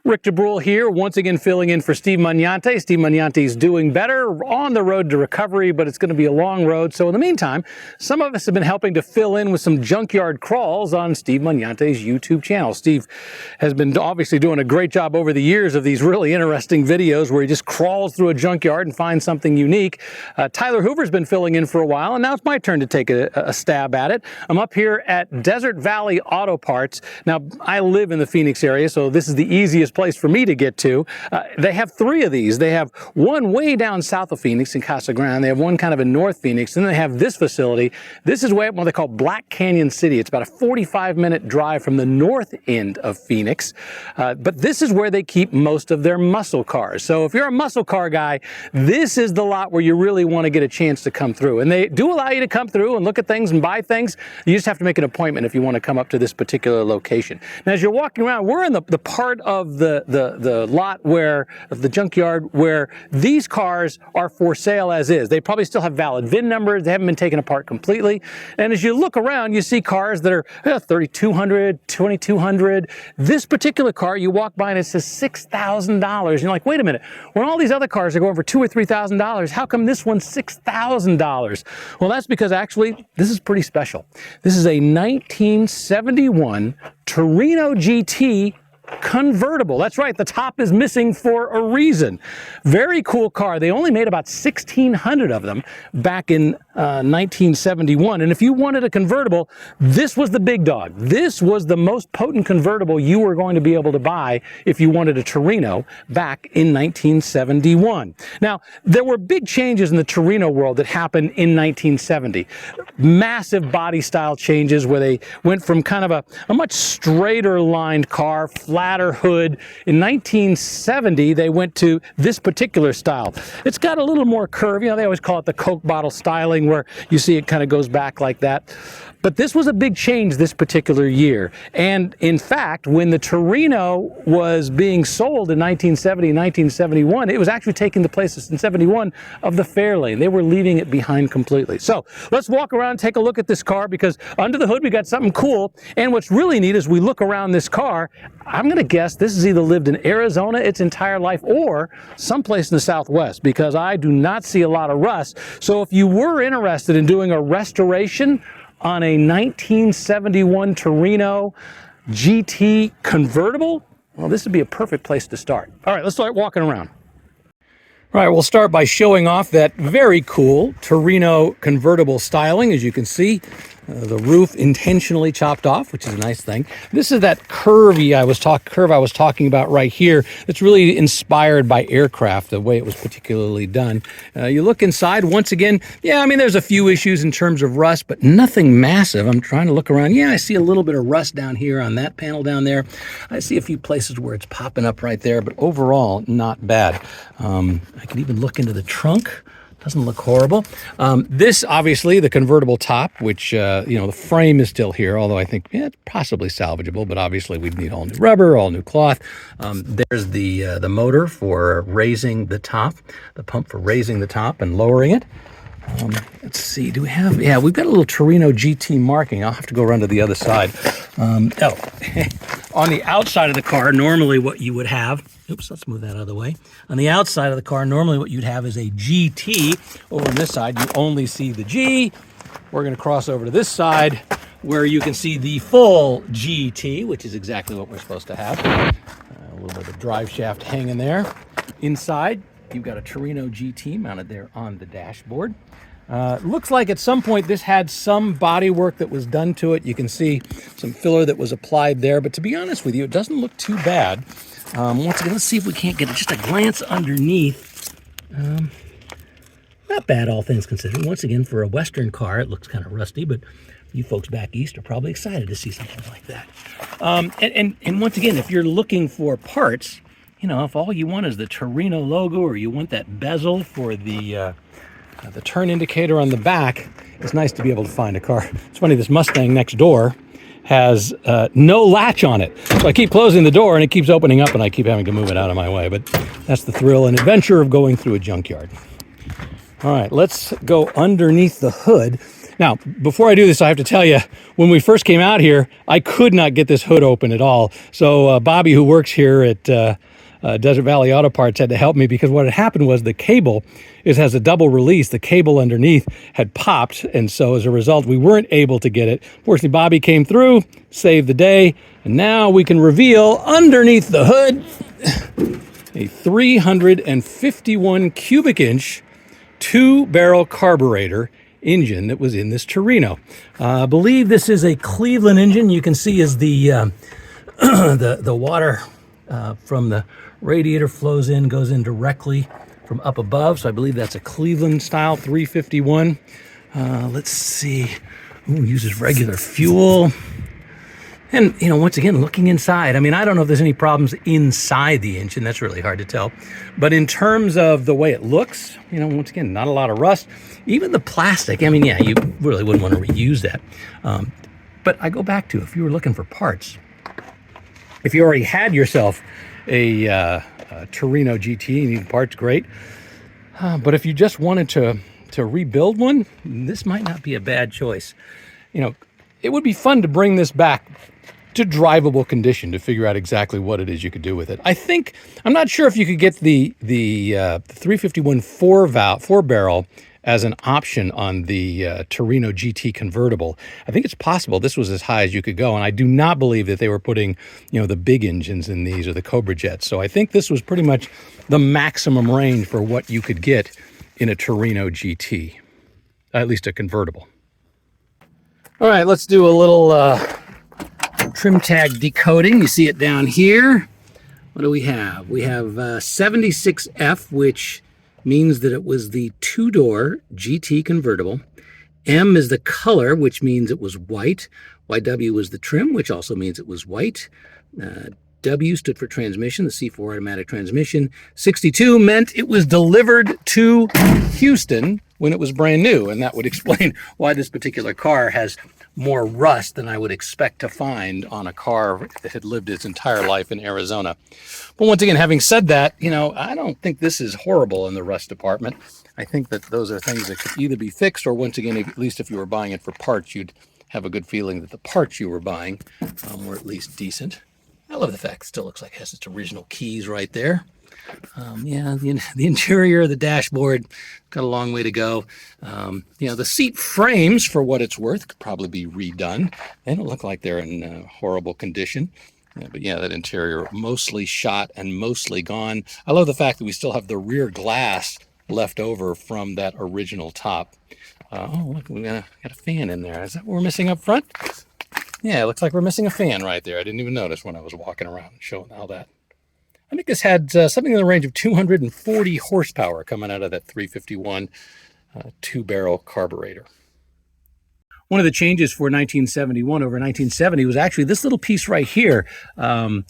Rick DeBrule here, once again filling in for Steve Magnante. Steve Magnante's doing better, on the road to recovery, but it's going to be a long road. So in the meantime, some of us have been helping to fill in with some junkyard crawls on Steve Magnante's YouTube channel. Steve has been obviously doing a great job over the years of these really interesting videos where he just crawls through a junkyard and finds something unique. Tyler Hoover's been filling in for a while, and now it's my turn to take a stab at it. I'm up here at Desert Valley Auto Parts. Now, I live in the Phoenix area, so this is the easiest place for me to get to. They have three of these. They have one way down south of Phoenix in Casa Grande. They have one kind of in North Phoenix. And then they have this facility. This is what they call Black Canyon City. It's about a 45-minute drive from the north end of Phoenix. But this is where they keep most of their muscle cars. So if you're a muscle car guy, this is the lot where you really want to get a chance to come through. And they do allow you to come through and look at things and buy things. You just have to make an appointment if you want to come up to this particular location. Now, as you're walking around, we're in the part of the lot where, of the junkyard, where these cars are for sale as is. They probably still have valid VIN numbers. They haven't been taken apart completely. And as you look around, you see cars that are $3,200, $2,200. This particular car, you walk by and it says $6,000. You're like, wait a minute. When all these other cars are going for $2,000 or $3,000, how come this one's $6,000? Well, that's because actually, this is pretty special. This is a 1971 Torino GT convertible. That's right, the top is missing for a reason. Very cool car. They only made about 1,600 of them back in 1971. And if you wanted a convertible, this was the big dog. This was the most potent convertible you were going to be able to buy if you wanted a Torino back in 1971. Now, there were big changes in the Torino world that happened in 1970. Massive body style changes where they went from kind of a much straighter lined car, flatter hood. In 1970, they went to this particular style. It's got a little more curve. You know, they always call it the Coke bottle styling, where you see it kind of goes back like that. But this was a big change this particular year. And in fact, when the Torino was being sold in 1970, 1971, it was actually taking the place in 71 of the Fairlane. They were leaving it behind completely. So let's walk around and take a look at this car, because under the hood we got something cool. And what's really neat is we look around this car, I'm going to guess this has either lived in Arizona its entire life or someplace in the Southwest, because I do not see a lot of rust. So if you were interested in doing a restoration on a 1971 Torino GT convertible, well, this would be a perfect place to start. All right, let's start walking around. All right, we'll start by showing off that very cool Torino convertible styling. As you can see, the roof intentionally chopped off, which is a nice thing. This is that curve I was talking about right here. It's really inspired by aircraft, the way it was particularly done. You look inside, once again, yeah, I mean, there's a few issues in terms of rust, but nothing massive. I'm trying to look around. Yeah, I see a little bit of rust down here on that panel down there. I see a few places where it's popping up right there, but overall, not bad. I can even look into the trunk. Doesn't look horrible. This, obviously, the convertible top, which, the frame is still here, although I think it's possibly salvageable, but obviously we'd need all new rubber, all new cloth. There's the motor for raising the top, the pump for raising the top and lowering it. Let's see, do we have, yeah, we've got a little Torino GT marking. I'll have to go around to the other side. On the outside of the car, normally what you would have, oops, let's move that out of the way. On the outside of the car, normally what you'd have is a GT. Over on this side, you only see the G. We're going to cross over to this side where you can see the full GT, which is exactly what we're supposed to have. A little bit of a drive shaft hanging there. Inside, you've got a Torino GT mounted there on the dashboard. Looks like at some point this had some body work that was done to it. You can see some filler that was applied there, but to be honest with you, it doesn't look too bad. Once again, let's see if we can't get just a glance underneath. Not bad, all things considered. Once again, for a Western car, it looks kind of rusty, but you folks back east are probably excited to see something like that. And once again, if you're looking for parts, if all you want is the Torino logo, or you want that bezel for the turn indicator on the back, it's nice to be able to find a car. It's funny, this Mustang next door has no latch on it. So I keep closing the door and it keeps opening up and I keep having to move it out of my way. But that's the thrill and adventure of going through a junkyard. All right, let's go underneath the hood. Now, before I do this, I have to tell you, when we first came out here, I could not get this hood open at all. So Bobby, who works here at Desert Valley Auto Parts, had to help me, because what had happened was the cable has a double release. The cable underneath had popped, and so as a result, we weren't able to get it. Fortunately, Bobby came through, saved the day, and now we can reveal underneath the hood a 351 cubic inch 2-barrel carburetor engine that was in this Torino. I believe this is a Cleveland engine. You can see as the water from the radiator flows in, goes in directly from up above. So I believe that's a Cleveland style 351. Let's see. Ooh, uses regular fuel. And, you know, once again, looking inside, I mean, I don't know if there's any problems inside the engine. That's really hard to tell. But in terms of the way it looks, you know, once again, not a lot of rust. Even the plastic, I mean, yeah, you really wouldn't want to reuse that. But I go back to, if you were looking for parts, if you already had yourself a Torino GT, you need parts, great. But if you just wanted to rebuild one, this might not be a bad choice. You know, it would be fun to bring this back to drivable condition to figure out exactly what it is you could do with it. I'm not sure if you could get the 351 4-barrel as an option on the Torino GT convertible. I think it's possible this was as high as you could go, and I do not believe that they were putting, you know, the big engines in these or the Cobra jets. So I think this was pretty much the maximum range for what you could get in a Torino GT, at least a convertible. All right, let's do a little trim tag decoding. You see it down here. What do we have? We have 76F, which means that it was the 2-door GT convertible. M is the color, which means it was white. YW was the trim, which also means it was white. W stood for transmission, the C4 automatic transmission. 62 meant it was delivered to Houston when it was brand new, and that would explain why this particular car has more rust than I would expect to find on a car that had lived its entire life in Arizona. But once again, having said that, you know, I don't think this is horrible in the rust department. I think that those are things that could either be fixed, or once again, at least if you were buying it for parts, you'd have a good feeling that the parts you were buying were at least decent. I love the fact it still looks like it has its original keys right there. Yeah, the interior of the dashboard got a long way to go. You know, the seat frames, for what it's worth, could probably be redone. They don't look like they're in horrible condition. But yeah, that interior mostly shot and mostly gone. I love the fact that we still have the rear glass left over from that original top. Oh, look, we got a fan in there. Is that what we're missing up front? Yeah, it looks like we're missing a fan right there. I didn't even notice when I was walking around showing all that. I think this had something in the range of 240 horsepower coming out of that 351 2-barrel carburetor. One of the changes for 1971 over 1970 was actually this little piece right here. For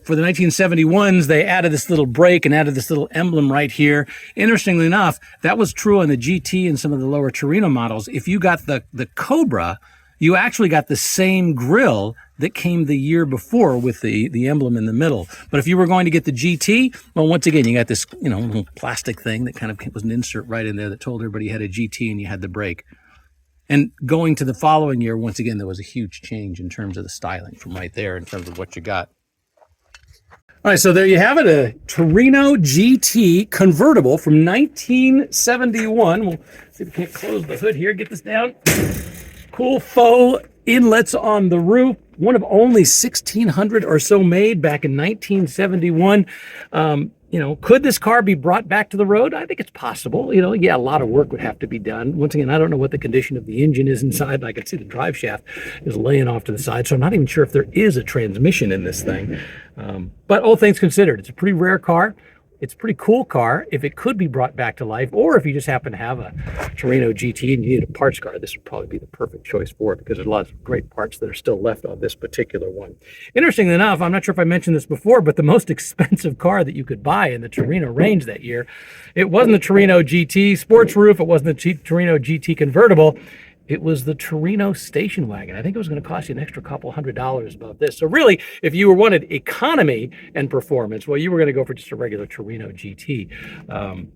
the 1971s, they added this little brake and added this little emblem right here. Interestingly enough, that was true on the GT and some of the lower Torino models. If you got the Cobra, you actually got the same grille that came the year before with the emblem in the middle. But if you were going to get the GT, well, once again, you got this, you know, little plastic thing that kind of was an insert right in there that told everybody you had a GT and you had the brake. And going to the following year, once again, there was a huge change in terms of the styling from right there in terms of what you got. All right, so there you have it, a Torino GT convertible from 1971. We'll see if we can't close the hood here, get this down. Cool faux inlets on the roof. One of only 1,600 or so made back in 1971. You know, could this car be brought back to the road? I think it's possible. You know, yeah, a lot of work would have to be done. Once again, I don't know what the condition of the engine is inside. I can see the drive shaft is laying off to the side, so I'm not even sure if there is a transmission in this thing. But all things considered, it's a pretty rare car. It's a pretty cool car. If it could be brought back to life, or if you just happen to have a Torino GT and you need a parts car, this would probably be the perfect choice for it, because there's a lot of great parts that are still left on this particular one. Interestingly enough, I'm not sure if I mentioned this before, but the most expensive car that you could buy in the Torino range that year, it wasn't the Torino GT sports roof, it wasn't the Torino GT convertible, it was the Torino station wagon. I think it was going to cost you an extra couple $100 above this. So really, if you wanted economy and performance, well, you were going to go for just a regular Torino GT.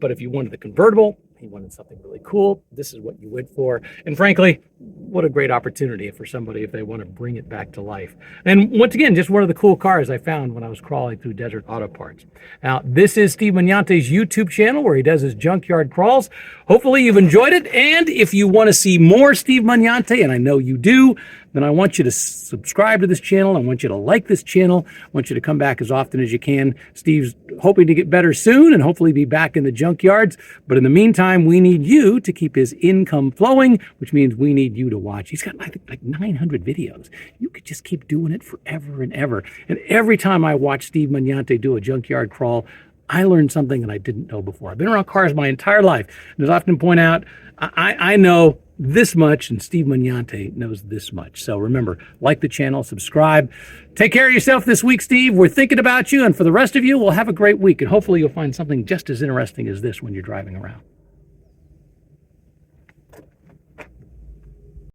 But if you wanted the convertible, he wanted something really cool. This is what you went for. And frankly, what a great opportunity for somebody if they want to bring it back to life. And once again, just one of the cool cars I found when I was crawling through Desert Auto Parts. Now, this is Steve Magnante's YouTube channel where he does his junkyard crawls. Hopefully you've enjoyed it. And if you want to see more Steve Magnante, and I know you do, then I want you to subscribe to this channel. I want you to like this channel. I want you to come back as often as you can. Steve's hoping to get better soon and hopefully be back in the junkyards. But in the meantime, we need you to keep his income flowing, which means we need you to watch. He's got, I think, like 900 videos. You could just keep doing it forever and ever. And every time I watch Steve Magnante do a junkyard crawl, I learned something that I didn't know before. I've been around cars my entire life. And as I often point out, I know this much and Steve Magnante knows this much. So remember, like the channel, subscribe. Take care of yourself this week, Steve. We're thinking about you. And for the rest of you, we'll have a great week. And hopefully you'll find something just as interesting as this when you're driving around.